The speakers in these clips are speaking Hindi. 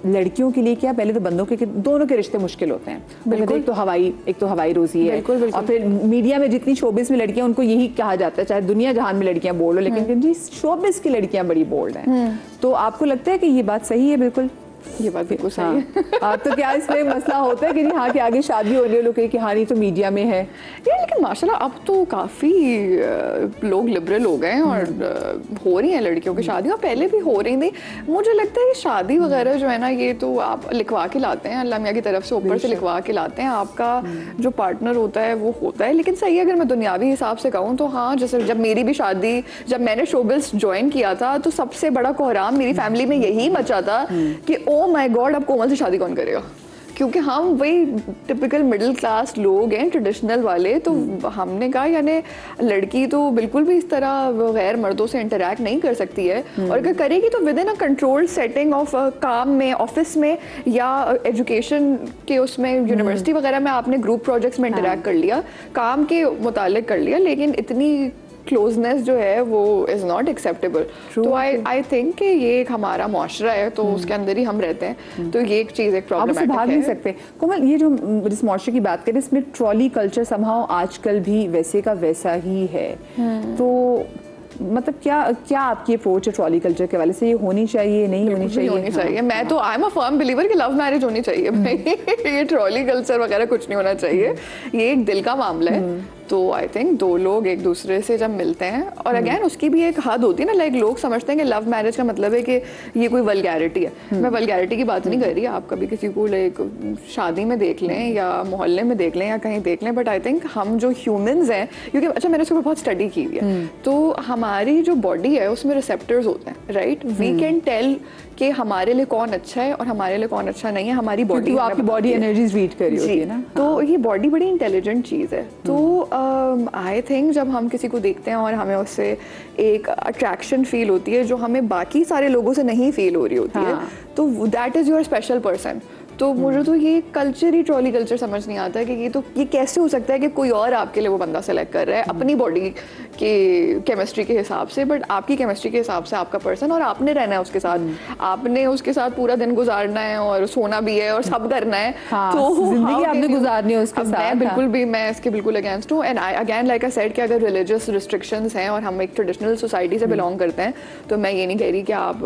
लड़कियों के लिए क्या, पहले तो बंदों के दोनों के रिश्ते मुश्किल होते हैं। बिल्कुल। एक तो हवाई रोजी है, और फिर मीडिया में जितनी शोबिस में लड़कियां, उनको यही कहा जाता है, चाहे दुनिया जहान में लड़कियां बोल्ड हो, लेकिन जी शोबिस की लड़कियां बड़ी बोल्ड हैं। तो आपको लगता है कि ये बात सही है? बिल्कुल, ये बात बिल्कुल सही है। तो क्या इसमें मसला होता है कि नहीं, हाँ कि आगे शादी होने लोग कि हाँ नहीं तो मीडिया में है ये, लेकिन माशाल्लाह अब तो काफ़ी लोग लिबरल हो गए हैं और हो रही हैं लड़कियों की शादियाँ, पहले भी हो रही थी। मुझे लगता है कि शादी वगैरह जो है ना, ये तो आप लिखवा के लाते हैं, अल्लाह मियाँ की तरफ से ऊपर से लिखवा के लाते हैं, आपका जो पार्टनर होता है वो होता है। लेकिन सही है, अगर मैं दुनियावी हिसाब से कहूँ तो हाँ, जैसे जब मेरी भी शादी, जब मैंने शोबिज़ ज्वाइन किया था तो सबसे बड़ा कोहराम मेरी फैमिली में यही मचा था कि ओ माय गॉड, अब कोमल से शादी कौन करेगा, क्योंकि हम वही टिपिकल मिडिल क्लास लोग हैं, ट्रेडिशनल वाले। तो हमने कहा यानी लड़की तो बिल्कुल भी इस तरह गैर मर्दों से इंटरेक्ट नहीं कर सकती है, और अगर करेगी तो with in a controlled setting of काम में, ऑफिस में, या एजुकेशन के उसमें, यूनिवर्सिटी वगैरह में आपने ग्रुप प्रोजेक्ट्स में इंटरेक्ट कर लिया, काम के मुतालिक कर लिया, लेकिन इतनी क्लोजनेस जो है वो इज़ नॉट एक्सेप्टेबल। तो आई थिंक कि ये एक हमारा मुआशरा है, तो उसके अंदर ही हम रहते हैं, तो ये एक चीज़ एक प्रॉब्लमैटिक है। भाग नहीं सकते। कोमल, ये जो इस मुआशरे की बात करें, इसमें ट्रॉली कल्चर समहाउ आजकल भी वैसे का वैसा ही है, तो मतलब क्या आपकी अप्रोच है ट्रॉली कल्चर के वाले से? ये होनी चाहिए, नहीं होनी चाहिए? होनी चाहिए। मैं तो I am a firm believer कि लव मैरिज होनी चाहिए भाई। ये ट्रॉली कल्चर वगैरह कुछ नहीं होना चाहिए, ये एक दिल का मामला है। तो आई थिंक दो लोग एक दूसरे से जब मिलते हैं, और अगेन उसकी भी एक हद होती है ना, लाइक लोग समझते हैं कि लव मैरिज का मतलब है कि ये कोई वल्गैरिटी है। मैं वल्गैरिटी की बात नहीं कर रही, आप कभी किसी को लाइक शादी में देख लें या मोहल्ले में देख लें या कहीं देख लें, बट आई थिंक हम जो ह्यूमंस हैं, क्योंकि अच्छा मैंने उसके ऊपर बहुत स्टडी की हुई है, तो हमारी जो बॉडी है उसमें रिसेप्टर्स होते हैं, राइट? वी कैन टेल कि हमारे लिए कौन अच्छा है और हमारे लिए कौन अच्छा नहीं है। हमारी बॉडी, आपकी बॉडी एनर्जीज रीड कर रही होती है ना, तो ये बॉडी बड़ी इंटेलिजेंट चीज़ है। तो आई थिंक जब हम किसी को देखते हैं और हमें उससे एक अट्रैक्शन फील होती है जो हमें बाकी सारे लोगों से नहीं फील हो रही होती है, तो that is your special person. तो मुझे तो ये कल्चर ही, ट्रॉली कल्चर समझ नहीं आता है कि ये कैसे हो सकता है कि कोई और आपके लिए वो बंदा सेलेक्ट कर रहा है अपनी बॉडी के केमिस्ट्री के हिसाब से, बट आपकी केमिस्ट्री के हिसाब से आपका पर्सन, और आपने रहना है उसके साथ, आपने उसके साथ पूरा दिन गुजारना है और सोना भी है और सब करना है। तो जिंदगी आपने गुजारनी है उसके साथ। बिल्कुल भी मैं इसके बिल्कुल अगेंस्ट हूँ। And again like I said कि अगर रिलीजियस रिस्ट्रिक्शंस हैं और हम एक ट्रेडिशनल सोसाइटी से बिलोंग करते हैं, तो मैं ये नहीं कह रही कि आप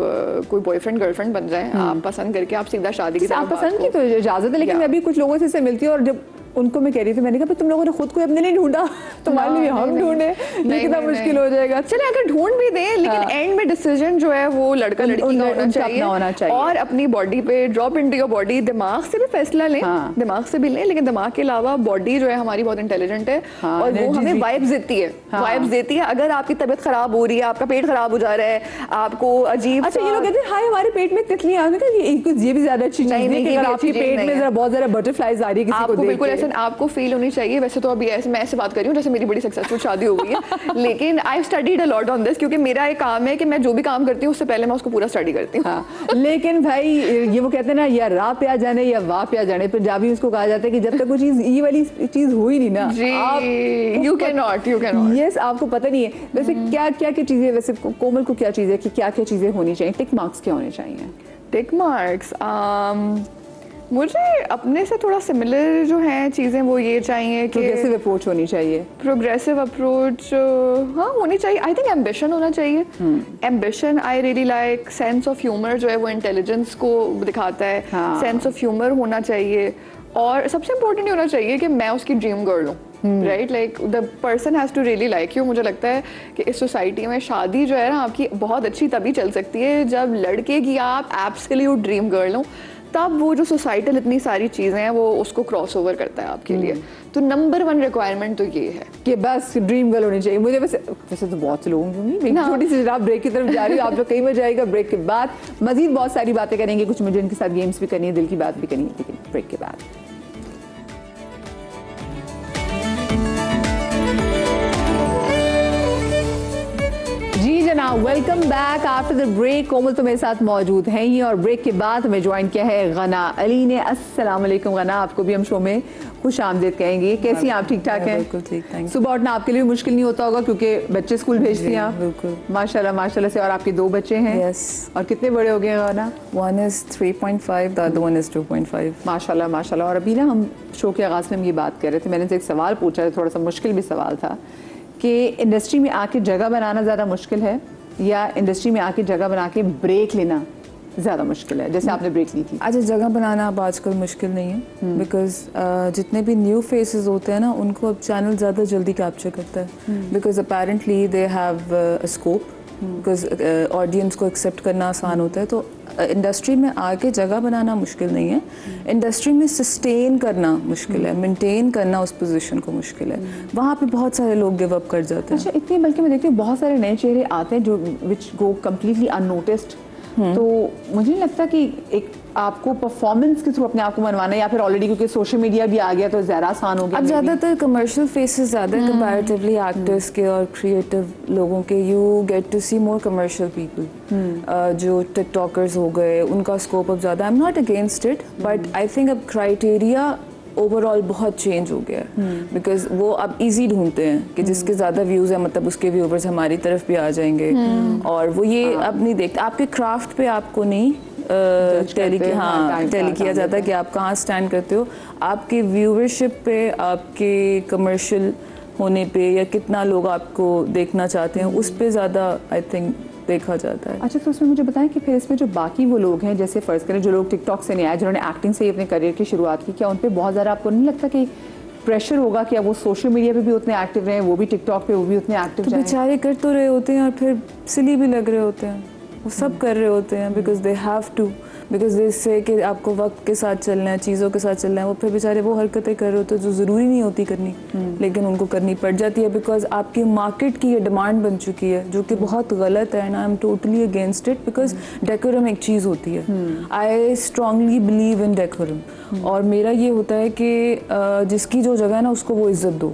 कोई बॉयफ्रेंड गर्लफ्रेंड बन जाएं, आप पसंद करके आप सीधा शादी की तरफ तो इजाजत है। लेकिन मैं अभी कुछ लोगों से मिलती हूँ और जब उनको मैं कह रही थी, मैंने कहा तुम लोगों ने खुद को अपने लिए ढूंढा, तुम्हारे लिए हम ढूंढे, ये कितना मुश्किल हो जाएगा। चले अगर ढूंढ भी दें, लेकिन एंड में डिसीजन जो है वो लड़का लड़की का होना चाहिए, और अपनी बॉडी पे ड्रॉप इनटू योर बॉडी, दिमाग से भी फैसला लें, दिमाग से भी लें, लेकिन दिमाग के अलावा बॉडी जो है हमारी बहुत इंटेलिजेंट है, और वो हमें वाइब्स देती है, वाइब्स देती है। अगर आपकी तबीयत खराब हो रही है, आपका पेट खराब हो जा रहा है, आपको अजीब, अच्छा ये लोग कहते हैं हाय हमारे पेट में तितलियां, ये भी ज्यादा अच्छी चीज है कि अगर आपके पेट में जरा बहुत ज्यादा बटरफ्लाइज आ रही है किसी को देख के, आपको फील होनी चाहिए। वैसे तो अभी ऐसे मैं ऐसे बात कर रही हूँ जैसे मेरी बड़ी सक्सेसफुल शादी हो गई है, लेकिन I studied a lot on this, क्योंकि मेरा एक काम है कि मैं जो भी काम करती हूँ उससे पहले मैं उसको पूरा स्टडी करती हूँ। लेकिन भाई ये वो कहते हैं ना, या राह पे आ जाने या वाह पे आ जाने, पंजाबी उसको कहा जाता है कि जब तक वो चीज ये वाली चीज हुई नहीं ना, यू कैन नॉट यस, आपको पता नहीं है। वैसे क्या क्या चीजें, वैसे कोमल को क्या चीजें कि क्या क्या चीजें होनी चाहिए, टिक मार्क्स क्या होने चाहिए? टिक मार्क्स मुझे अपने से थोड़ा सिमिलर जो हैं चीज़ें वो ये चाहिए कि प्रोग्रेसिव अप्रोच होनी चाहिए। प्रोग्रेसिव अप्रोच हाँ होनी चाहिए। आई थिंक एम्बिशन होना चाहिए। Ambition I really like. Sense of humour जो है वो इंटेलिजेंस को दिखाता है। सेंस ऑफ ह्यूमर होना चाहिए, और सबसे इम्पोर्टेंट होना चाहिए कि मैं उसकी ड्रीम गर्ल हूँ। Right, like the person has to really like you. मुझे लगता है कि इस सोसाइटी में शादी जो है ना आपकी बहुत अच्छी तभी चल सकती है जब लड़के की आप एब्सोल्यूट ड्रीम गर्ल हो, तब वो जो सोसाइटल इतनी सारी चीज़ें हैं वो उसको क्रॉस ओवर करता है आपके लिए। तो नंबर 1 रिक्वायरमेंट तो ये है कि बस ड्रीम गर्ल होनी चाहिए। मुझे वैसे तो बहुत से लोगों की छोटी सी जरा ब्रेक की तरफ जा रही हूँ, आप लोग कहीं पर जाएगा। ब्रेक के बाद मजीद बहुत सारी बातें करेंगे, कुछ मुझे इनके साथ गेम्स भी करनी है, दिल की बात भी करनी है, लेकिन ब्रेक के बाद। Welcome back after the break. Komal तो मेरे साथ मौजूद हैं ही और ब्रेक के बाद हमें ज्वाइन किया है गना अली ने। अस्सलाम वालेकुम गना, आपको भी हम शो में खुश आमदीद कहेंगे। कैसी हैं आप? ठीक ठाक हैं? बिल्कुल ठीक, थैंक यू। सुबह उठना आपके लिए मुश्किल नहीं होता होगा क्योंकि बच्चे स्कूल भेजती हैं आप? बिल्कुल, माशाल्लाह माशाल्लाह से। और आपके 2 बच्चे हैं? यस। और कितने बड़े हो गए गना? One is 3.5, the other one is 2.5. माशाल्लाह माशाल्लाह। और अभी ना हम शो के आगाज़ में हम ये बात कर रहे थे, मैंने से एक सवाल पूछा, थोड़ा सा मुश्किल भी सवाल था कि इंडस्ट्री में आके जगह बनाना ज़्यादा मुश्किल है या इंडस्ट्री में आके जगह बना के ब्रेक लेना ज़्यादा मुश्किल है, जैसे आपने ब्रेक ली थी? अच्छा, जगह बनाना अब आजकल मुश्किल नहीं है बिकॉज जितने भी न्यू फेसेस होते हैं ना उनको अब चैनल ज़्यादा जल्दी कैप्चर करता है because apparently they have a scope because audience को एक्सेप्ट करना आसान होता है। तो इंडस्ट्री में आके जगह बनाना मुश्किल नहीं है, इंडस्ट्री में सस्टेन करना मुश्किल है, मेंटेन करना उस पोजीशन को मुश्किल है। वहाँ पे बहुत सारे लोग गिव अप कर जाते हैं। अच्छा, इतने बल्कि मैं देखती हूँ बहुत सारे नए चेहरे आते हैं जो विच गो कम्प्लीटली अननोटिस्ड। तो मुझे नहीं लगता कि एक आपको परफॉर्मेंस के थ्रू अपने आप को मनवाना या फिर ऑलरेडी क्योंकि सोशल मीडिया भी आ गया तो ज़्यादा आसान हो गया। अब ज़्यादातर कमर्शियल फेसेस ज़्यादा है कंपैरेटिवली एक्टर्स के और क्रिएटिव लोगों के। You get to see more commercial people. जो टिकटॉकर्स हो गए उनका स्कोप अब ज़्यादा। I am not against it but I think अब क्राइटेरिया ओवरऑल बहुत चेंज हो गया है बिकॉज वो अब इजी ढूंढते हैं कि जिसके ज़्यादा व्यूज़ है मतलब उसके व्यूवर्स हमारी तरफ भी आ जाएंगे। और वो ये अब नहीं देखते, आपके क्राफ्ट पे आपको नहीं टेली किया जाता है कि आप कहाँ स्टैंड करते हो, आपके व्यूवरशिप पे, आपके कमर्शियल होने पे या कितना लोग आपको देखना चाहते हैं उस पे ज़्यादा आई थिंक देखा जाता है। अच्छा, तो उसमें मुझे बताएं कि फिर इसमें जो बाकी वो लोग हैं, जैसे फ़र्ज़ करें जो लोग टिकटॉक से नहीं आए, जिन्होंने एक्टिंग से ही अपने करियर की शुरुआत की, क्या उन पर बहुत ज़्यादा आपको नहीं लगता कि प्रेशर होगा कि अब वो सोशल मीडिया पे भी उतने एक्टिव रहें, वो भी टिकटॉक पे वो भी उतने एक्टिव तो बेचारे कर तो रहे होते हैं और फिर सिली भी लग रहे होते हैं, वो सब कर रहे होते हैं because they have to, because they say कि आपको वक्त के साथ चलना है, चीज़ों के साथ चलना है। वो फिर बेचारे वो हरकतें कर रहे होते हैं जो ज़रूरी नहीं होती करनी लेकिन उनको करनी पड़ जाती है बिकॉज आपकी मार्केट की ये डिमांड बन चुकी है जो कि बहुत गलत है and I am totally against it because decorum एक चीज़ होती है। I strongly believe in decorum और मेरा ये होता है कि जिसकी जो जगह है ना उसको वो इज्जत दो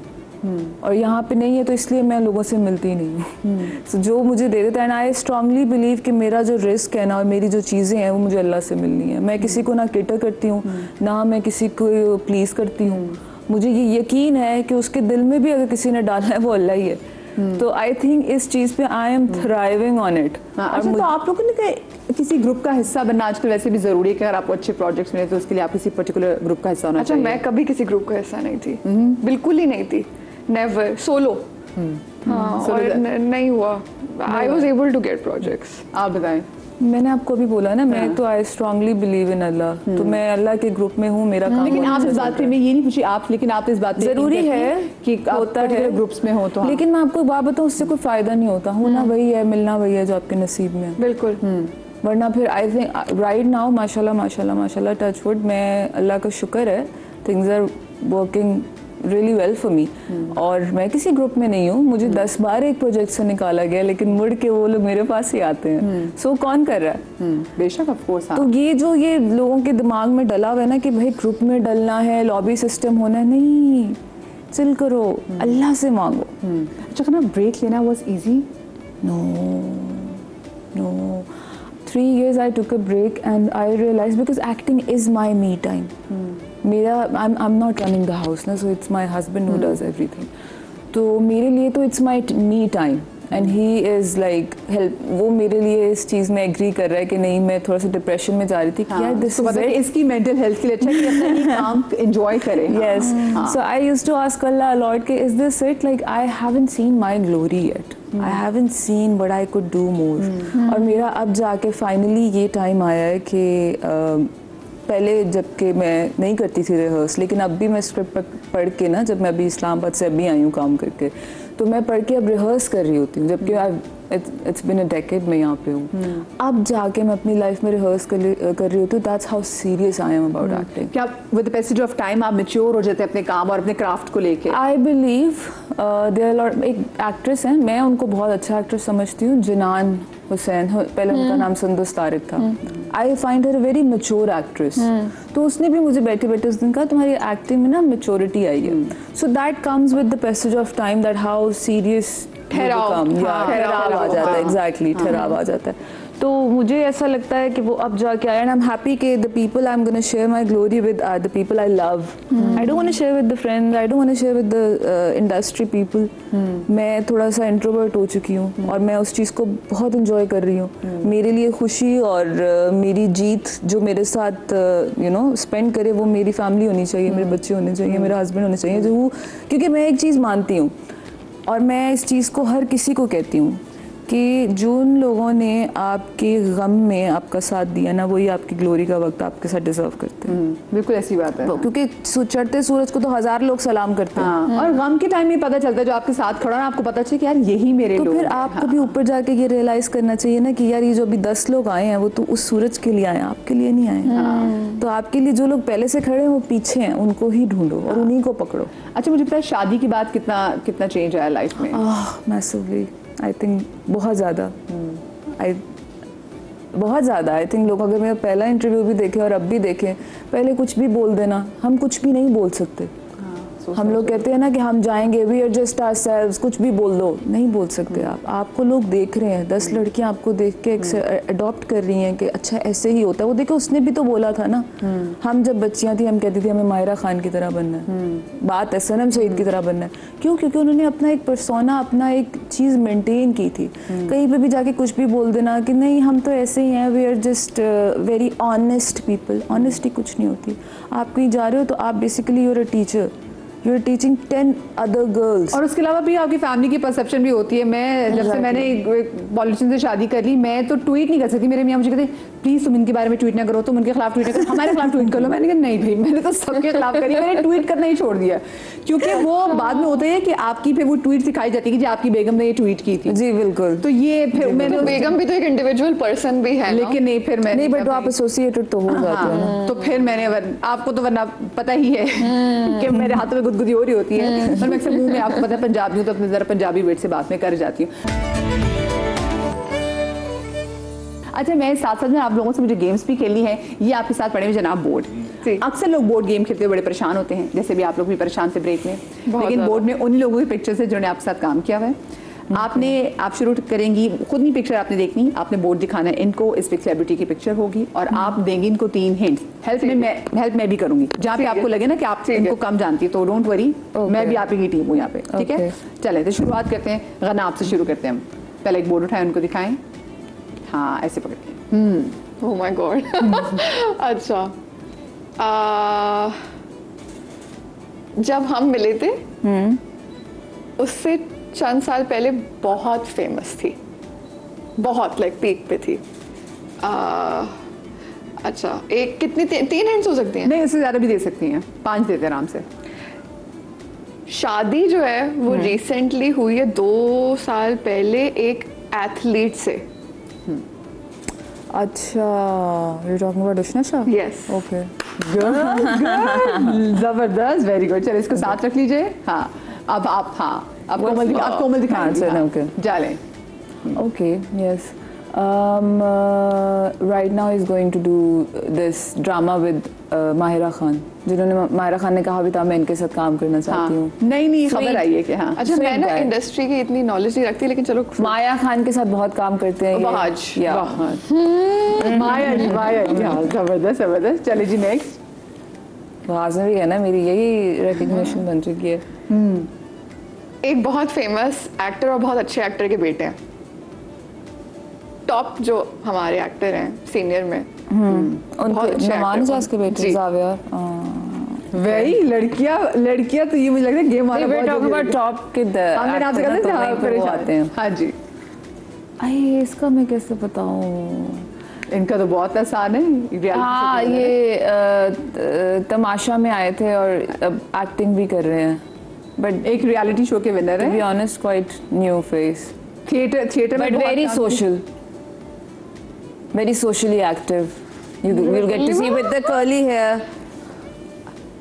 और यहाँ पे नहीं है तो इसलिए मैं लोगों से मिलती नहीं हूँ। so, जो मुझे दे देता है एंड आई स्ट्रांगली बिलीव कि मेरा जो रिस्क है ना और मेरी जो चीज़ें हैं वो मुझे अल्लाह से मिलनी है। मैं किसी को ना केटर करती हूँ ना मैं किसी को प्लीज़ करती हूँ। मुझे ये यकीन है कि उसके दिल में भी अगर किसी ने डाला है वो अल्लाह ही है। तो आई थिंक इस चीज़ पे I am thriving on it. अच्छा, तो आप लोगों ने किसी ग्रुप का हिस्सा बनना आजकल वैसे भी ज़रूरी है कि अगर आपको अच्छे प्रोजेक्ट्स मिले तो उसके लिए आप किसी पर्टिकुलर ग्रुप का हिस्सा होना चाहिए? अच्छा, मैं कभी किसी ग्रुप का हिस्सा नहीं थी, बिल्कुल ही नहीं थी, नेवर, सोलो। हाँ, और नहीं हुआ। I was able to get projects. आप बताएं। मैंने आपको भी बोला ना, मैं तो आई स्ट्रांगली बिलीव इन अल्लाह, तो मैं अल्लाह के ग्रुप में हूँ, मेरा काम। लेकिन आप इस बात पे, मैं ये नहीं पूछी आप, लेकिन आप इस बात पे जरूरी है कि होता है ग्रुप्स में हो तो। लेकिन मैं आपको एक बात बताऊँ, उससे कोई फायदा नहीं होता। होना वही है, मिलना वही है जो आपके नसीब में। बिल्कुल। वरना फिर आई थिंक राइट नाउ माशाल्लाह माशाल्लाह माशाल्लाह टच वुड, मैं अल्लाह का शुक्र है, things are working really well for me. और मैं किसी ग्रुप में नहीं हूँ, मुझे 10 बार एक प्रोजेक्ट से निकाला गया लेकिन मुड़ के वो लोग मेरे पास ही आते हैं। सो कौन कर रहा है? बेशक, ऑफ कोर्स। तो ये जो ये लोगों के दिमाग में डला हुआ है ना कि भाई ग्रुप में डलना है, लॉबी सिस्टम होना है, नहीं, चिल करो, अल्लाह से मांगो। अच्छा, खाना ब्रेक लेना was easy? No. 3 years I took a break and I realized because acting is my me time. I'm not running the house na, so it's my husband who does everything. तो मेरे लिए तो it's my me time and he is like help, वो मेरे लिए इस चीज़ में एग्री कर रहा है कि नहीं, मैं थोड़ा सा डिप्रेशन में जा रही थी कि यार दिस इज इट, इसकी मेंटल हेल्थ के लिए अच्छा कि अपना ही काम एंजॉय करे। yes. So I used to ask Allah a lot कि is this it, like I haven't seen my glory yet. I haven't seen what I could do more. और मेरा अब जाके फाइनली ये टाइम आया है कि पहले जबकि मैं नहीं करती थी रिहर्स, लेकिन अब भी मैं स्क्रिप्ट पढ़ के ना, जब मैं अभी इस्लामाबाद से अभी आई हूँ काम करके, तो मैं पढ़ के अब रिहर्स कर रही होती हूँ, जबकि इट्स बिन अ डेकेड मैं यहाँ पे हूँ। अब जाके मैं अपनी लाइफ में रिहर्स कर रही होती हूँ। That's how serious I am about acting. क्या with the passage of time आप मैच्योर हो जाते हैं अपने काम और अपने क्राफ्ट को लेके? I believe there lot. एक एक्ट्रेस हैं, मैं उनको बहुत अच्छा एक्ट्रेस समझती हूँ, जिनान हुसैन, पहले उनका नाम संदोस तारिक था। I find her very mature actress. तो उसने भी मुझे बैठे बैठे उस दिन कहा तुम्हारी एक्टिंग में ना मैच्योरिटी आई है। So that comes with the passage of time, that how serious ठहराव, ठहराव आ जाता है, एग्जैक्टली ठहराव आ जाता है। तो मुझे ऐसा लगता है कि वो अब जाके आया, एंड आई एम हैप्पी कि the people I am gonna share my glory with are the people I love. I don't want to share with the friends, I don't want to share with the industry people. मैं थोड़ा सा इंट्रोवर्ट हो चुकी हूँ और मैं उस चीज़ को बहुत इंजॉय कर रही हूँ। मेरे लिए खुशी और मेरी जीत जो मेरे साथ स्पेंड करे वो मेरी फैमिली होनी चाहिए, मेरे बच्चे होने चाहिए, मेरे हस्बैंड होने चाहिए, जो क्योंकि मैं एक चीज़ मानती हूँ और मैं इस चीज़ को हर किसी को कहती हूँ कि जिन लोगों ने आपके गम में आपका साथ दिया ना, वही आपकी ग्लोरी का वक्त आपके साथ डिजर्व करते हैं। बिल्कुल ऐसी बात है, क्योंकि चढ़ते सूरज को तो 1000 लोग सलाम करते हैं। हाँ, और गम के टाइम में पता चलता है जो आपके साथ खड़ा है, आपको पता चले कि यार यही मेरे लोग तो फिर हैं। आपको भी ऊपर जाके ये रियलाइज करना चाहिए ना कि यार ये जो अभी 10 लोग आए हैं वो तो उस सूरज के लिए आए हैं, आपके लिए नहीं आए हैं। तो आपके लिए जो लोग पहले से खड़े हैं वो पीछे हैं, उनको ही ढूंढो और उन्हीं को पकड़ो। अच्छा, मुझे पता है शादी के बाद कितना चेंज आया लाइफ में? मैसिवली, आई थिंक बहुत ज़्यादा। बहुत ज़्यादा आई थिंक लोग अगर मेरा पहला इंटरव्यू भी देखें और अब भी देखें, पहले कुछ भी बोल देना, हम कुछ भी नहीं बोल सकते। हम लोग कहते हैं ना कि हम जाएंगे, वी आर जस्ट आवरसेल्व्स, कुछ भी बोल दो, नहीं बोल सकते आप। आपको लोग देख रहे हैं, 10 लड़कियां आपको देख के अडॉप्ट कर रही हैं कि अच्छा ऐसे ही होता है। वो देखो उसने भी तो बोला था ना, हम जब बच्चियां थी हम कहती थी हमें मायरा खान की तरह बनना है, बात है सनम सईद की तरह बनना है। क्यों? क्योंकि उन्होंने अपना एक पर्सोना, अपना एक चीज़ मेंटेन की थी। कहीं पे भी जाके कुछ भी बोल देना कि नहीं हम तो ऐसे ही हैं, we are just very honest people. Honesty कुछ नहीं होती। आप कहीं जा रहे हो तो आप basically you're a teacher, you are teaching 10 other girls. और उसके अलावा भी आपकी फैमिली की परसेप्शन भी होती है। मैं जब से मैंने एक पॉलिटिशियन से शादी कर ली, मैं तो ट्वीट नहीं कर सकती। मेरे मियाँ मुझे कहते प्लीज तुम इनके बारे में ट्वीट ना करो, तुम उनके खिलाफ ट्वीट ना करो, हमारे खिलाफ ट्वीट कर लो। मैंने कहा नहीं भाई, मैंने तो सबके खिलाफ करी, मैंने ट्वीट करना ही छोड़ दिया। क्योंकि वो बाद में होता है कि आपकी फिर वो ट्वीट सिखाई जाती है कि जी आपकी बेगम ने ये ट्वीट की थी। जी बिल्कुल। तो ये फिर मैंने बेगम भी तो एक इंडिविजुअल पर्सन भी है, लेकिन नहीं, फिर मैंने नहीं, बट आप एसोसिएटेड तो हो जाते हो ना। तो फिर मैंने आपको तो वरना पता ही है कि मेरे हाथों में गुदगुदी हो रही होती है, पर मैं अक्सर मुंह में, आपको पता है पंजाबी हूँ तो अपने जरा पंजाबी वेट से बात में कर जाती हूँ। अच्छा, मैं साथ साथ में आप लोगों से मुझे गेम्स भी खेलनी है। ये आपके साथ पड़े हुए जनाब बोर्ड। अक्सर लोग बोर्ड गेम खेलते हुए बड़े परेशान होते हैं, जैसे भी आप लोग भी परेशान थे ब्रेक में, लेकिन बोर्ड में उन लोगों की पिक्चर्स है जिन्होंने आपके साथ काम किया हुआ है। आप शुरू करेंगी, खुद नहीं पिक्चर आपने देखनी, आपने बोर्ड दिखाना है इनको, इस सेलिब्रिटी की पिक्चर होगी और आप देंगे इनको 3 हिंट्स। हेल्प मैं भी करूंगी जहाँ पे आपको लगे ना कि आप इनको कम जानती है, तो डोंट वरी, मैं भी आप ही की टीम हूँ यहाँ पे, ठीक है? चले तो शुरुआत करते हैं। गना आपसे शुरू करते हैं हम। पहले एक बोर्ड उठाएं, उनको दिखाएं। हाँ, ऐसे पकड़ के। Oh my God. अच्छा, जब हम मिले थे उससे चंद साल पहले बहुत फेमस थी, बहुत लाइक पीक पे थी। अच्छा, एक कितनी 3 हिंट्स हो सकती हैं? नहीं, उससे ज्यादा भी दे सकती हैं, 5 देते आराम से। शादी जो है वो रिसेंटली हुई है 2 साल पहले एक एथलीट से। अच्छा, you talking about Ushana Shah? Yes. Okay, जबरदस्त, वेरी गुड। चलो इसको साथ रख लीजिए। हाँ, अब आप, हाँ आप कोमल दिखाएंगे। ओके, चलें। Okay, yes. Right now he's going to do this drama with Mahira Khan, जिन्होंने माहिरा खान ने कहा भी था मैं इनके साथ काम करना चाहती हूँ। नहीं खबर आई है कि हाँ। अच्छा, मैं ना इंडस्ट्री की इतनी नॉलेज नहीं रखती, लेकिन चलो माया खान के साथ बहुत काम करते हैं। माया, जबरदस्त। चले जी नेक्स्ट। आवाज में भी है ना, मेरी यही रिकग्निशन बन चुकी है। एक बहुत फेमस एक्टर और बहुत अच्छे एक्टर के बेटे हैं, टॉप जो हमारे एक्टर हैं सीनियर में। नुमान जास के बेटे जावियर। वही लड़कियां तो ये मुझे लगता है गेम वाला बहुत टॉप के मैंने आपसे कहा आते हैं। हाँ जी, इसका मैं कैसे बताऊं? इनका तो बहुत आसान है। हाँ, ये तमाशा में आए थे और अब एक्टिंग भी कर रहे हैं, बट एक रियलिटी शो के विनर है। To be honest quite new face. Theatre में but very social, very socially active. You'll get to see with the curly hair.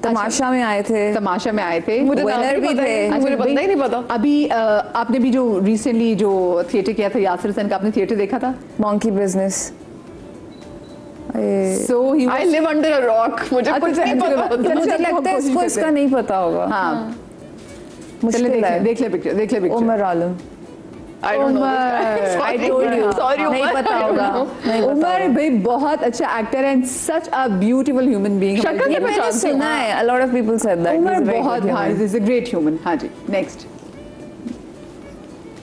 तमाशा में आए थे, मुझे विनर भी थे, मुझे पता ही नहीं पता। अभी आपने भी जो रिसेंटली जो थिएटर किया था यासिर हुसैन का, आपने थिएटर देखा था? Monkey Business. So I live under a rock. मुझे कुछ नहीं पता। मुझे लगता है इसको इसका नहीं पता होगा। हाँ, देख ले picture. Umar Alam. I don't know this guy. I Sorry. told you. Sorry, नहीं Umar. पता होगा, नहीं पता उमर भाई बहुत अच्छा एक्टर है, सच अ ब्यूटीफुल ह्यूमन बीइंग। शक्ल से ये मैंने पहचानती हूँ। सुना है, a lot of people said that. Umar He's a very बहुत, good हाँ, human. Is a great human. हाँ जी, नेक्स्ट।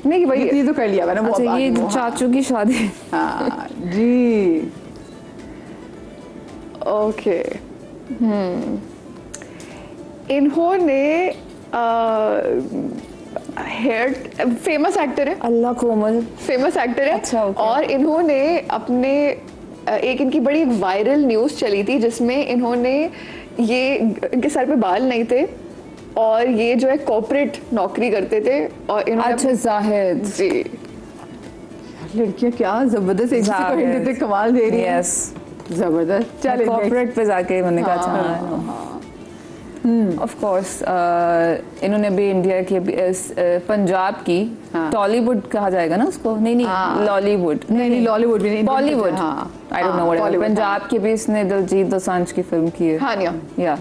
नहीं वही ये तो कर लिया मैंने, वो अच्छा अब ये आगे वो, चाचू की शादी। हाँ जी। ओके। इन्होंने हेयर फेमस एक्टर है, अल्लाह कोमल। फेमस एक्टर है। अच्छा, okay. और इन्होंने अपने एक इनकी बड़ी वायरल न्यूज़ चली थी जिसमें इन्होंने ये इनके सर पे बाल नहीं थे और ये जो है कॉर्पोरेट नौकरी करते थे और इन्होंने अच्छा जाहिद। जी लड़कियां क्या जबरदस्त एक दूसरे को हिंट देते कमाल दे रही है। यस, जबरदस्त। चले कॉर्पोरेट पे जाके मैंने कहा अच्छा ऑफ कोर्स इन्होंने भी इंडिया के पंजाब की हाँ। टॉलीवुड कहा जाएगा ना उसको, नहीं हाँ। लॉलीवुड, नहीं लॉलीवुड भी नहीं, बॉलीवुड, हाँ, I don't know what, Bollywood, Punjab के भी इसने दिलजीत दोसांझ की फिल्म की है। हानिया। या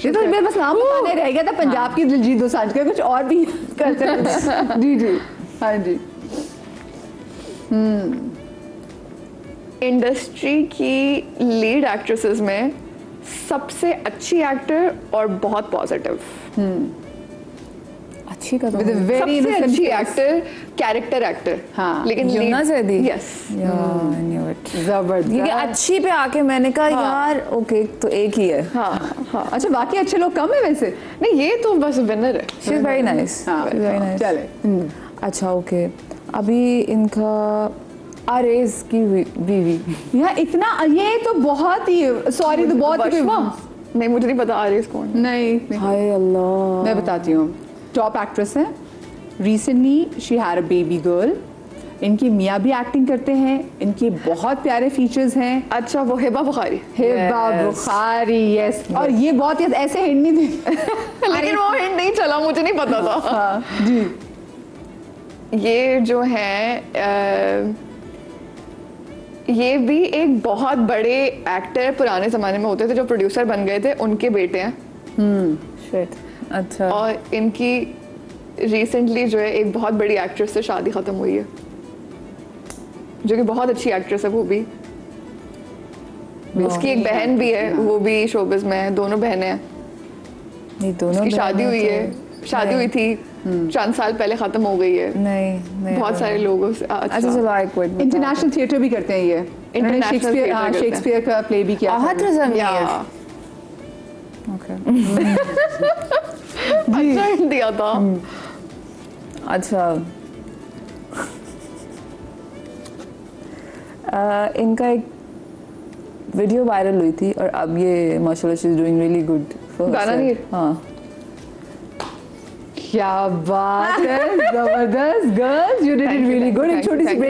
ये तो मेरे बस नाम बताने रह गया था, पंजाब की दिलजीत दोसांझ का, कुछ और भी कर सकते हैं। जी जी, हाँ जी। इंडस्ट्री की लीड एक्ट्रेसेस में सबसे अच्छी एक्टर और बहुत पॉजिटिव, अच्छी का With a very सबसे innocent अच्छी face. Actor character actor. हाँ, लेकिन Yamuna Zaidi. Yes I knew it. ये जबरदस्त। अच्छी पे आके मैंने कहा यार ओके तो एक ही है। हाँ अच्छा बाकी अच्छे लोग कम है वैसे। नहीं ये तो बस विनर है। शी इज वेरी नाइस, हाँ, वेरी नाइस। चले। अच्छा ओके, अभी इनका आरेज की बीवी, यार इतना ये तो बहुत ही, सॉरी तो बहुत ही, वर्षा? नहीं मुझे नहीं पता आरिस कौन। नहीं हाय अल्लाह। मैं बताती हूँ, टॉप एक्ट्रेस है, recently she had a baby girl, इनकी मियाँ भी एक्टिंग करते हैं, इनके बहुत प्यारे फीचर्स हैं। अच्छा वो हिबा बुखारी। हिबा बुखारी, यस। और ये बहुत ही ऐसे हिंट नहीं थे। लेकिन वो हिंट नहीं चला, मुझे नहीं पता था। हाँ जी। ये जो है ये भी एक बहुत बड़े एक्टर पुराने जमाने में होते थे जो प्रोड्यूसर बन गए थे, उनके बेटे हैं। शिट। अच्छा और इनकी रिसेंटली जो है एक बहुत बड़ी एक्ट्रेस से शादी खत्म हुई है, जो कि बहुत अच्छी एक्ट्रेस है वो भी। उसकी एक बहन भी है, वो भी शोबिज में है, दोनों बहनें हैं। नहीं दोनों उसकी शादी हुई है, शादी हुई थी चंद साल पहले, खत्म हो गई है। नहीं बहुत सारे लोगों से। अच्छा चलो आई क्विट। इंटरनेशनल थिएटर भी करते हैं ये, International शेक्सपियर, theatre हाँ करते हैं। शेक्सपियर का प्ले भी किया। आहत रज़ा या ओके। अच्छा hint दिया था। अच्छा इनका एक वीडियो वायरल हुई थी और अब ये माशाल्लाह she is doing really good. गाना नहीं? हाँ क्या बात है, जबरदस्त। Girls you did it really good. एक छोटी सी ब्रेक